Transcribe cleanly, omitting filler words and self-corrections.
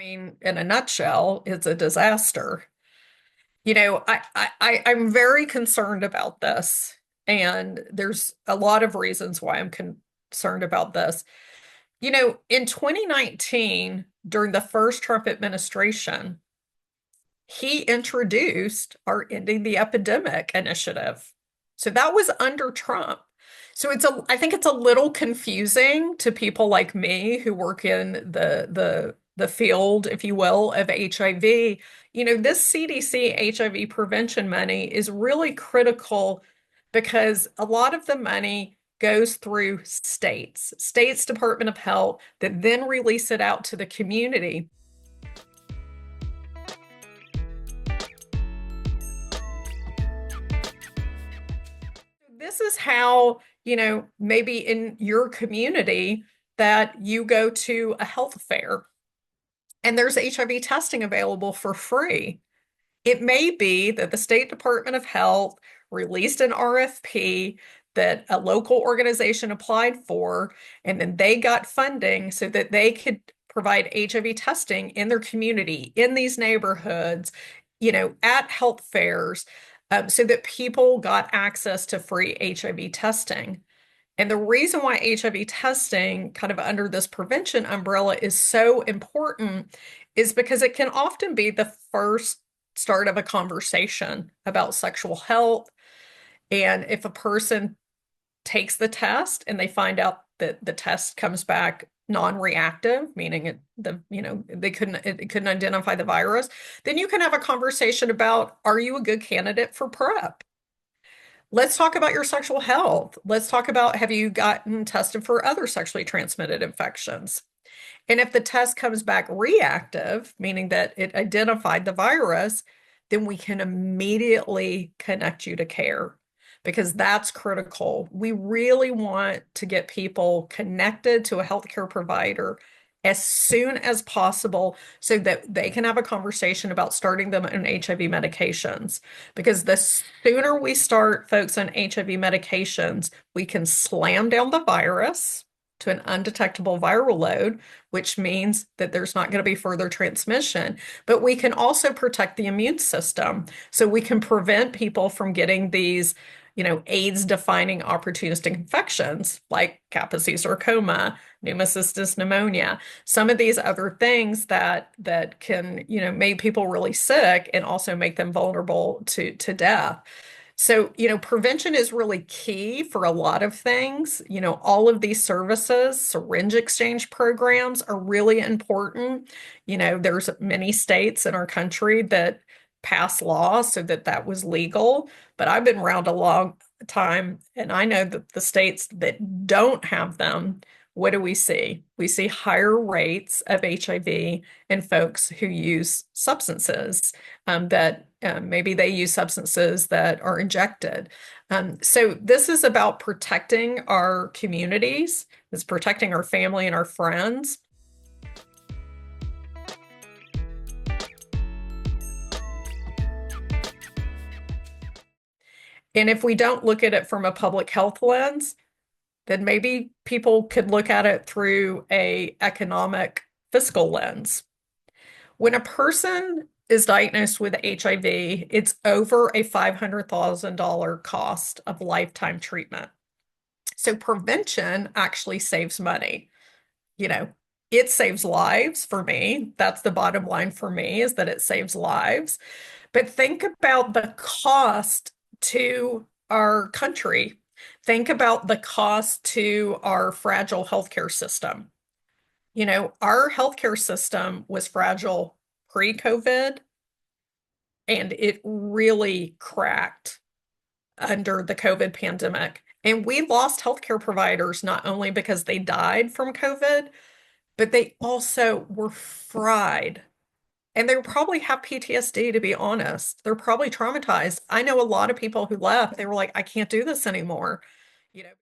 mean, in a nutshell, it's a disaster. I'm very concerned about this, and there's a lot of reasons why I'm concerned about this. In 2019, during the first Trump administration, he introduced our Ending the Epidemic initiative. So that was under Trump. So I think it's a little confusing to people like me who work in the field, if you will, of HIV. This CDC HIV prevention money is really critical because a lot of the money goes through states Department of Health that then release it out to the community. This is how, maybe in your community that you go to a health fair and there's HIV testing available for free. It may be that the State Department of Health released an RFP that a local organization applied for, and then they got funding so that they could provide HIV testing in their community, in these neighborhoods, at health fairs, so that people got access to free HIV testing. And the reason why HIV testing, kind of under this prevention umbrella, is so important is because it can often be the first start of a conversation about sexual health. And if a person takes the test and they find out that the test comes back non-reactive, meaning it couldn't identify the virus, then you can have a conversation about, are you a good candidate for PrEP? Let's talk about your sexual health. Let's talk about, have you gotten tested for other sexually transmitted infections? And if the test comes back reactive, meaning that it identified the virus, then we can immediately connect you to care because that's critical. We really want to get people connected to a healthcare provider as soon as possible so that they can have a conversation about starting them on HIV medications. Because the sooner we start folks on HIV medications, we can slam down the virus to an undetectable viral load, which means that there's not going to be further transmission. But we can also protect the immune system. So we can prevent people from getting these, AIDS-defining opportunistic infections like Kaposi sarcoma, pneumocystis pneumonia, some of these other things that can, make people really sick and also make them vulnerable to death. So, prevention is really key for a lot of things. All of these services, syringe exchange programs are really important. There's many states in our country that pass laws so that that was legal, but I've been around a long time and I know that the states that don't have them, what do we see? We see higher rates of HIV in folks who use substances that maybe they use substances that are injected. So this is about protecting our communities. It's protecting our family and our friends. And if we don't look at it from a public health lens, then maybe people could look at it through a economic fiscal lens. When a person is diagnosed with HIV, it's over a $500,000 cost of lifetime treatment. So prevention actually saves money. You know, it saves lives for me. That's the bottom line for me, is that it saves lives. But think about the cost to our country. Think about the cost to our fragile healthcare system. Our healthcare system was fragile pre-COVID, and it really cracked under the COVID pandemic. And we lost healthcare providers not only because they died from COVID, but they also were fried. And they probably have PTSD, to be honest. They're probably traumatized. I know a lot of people who left, they were like, I can't do this anymore.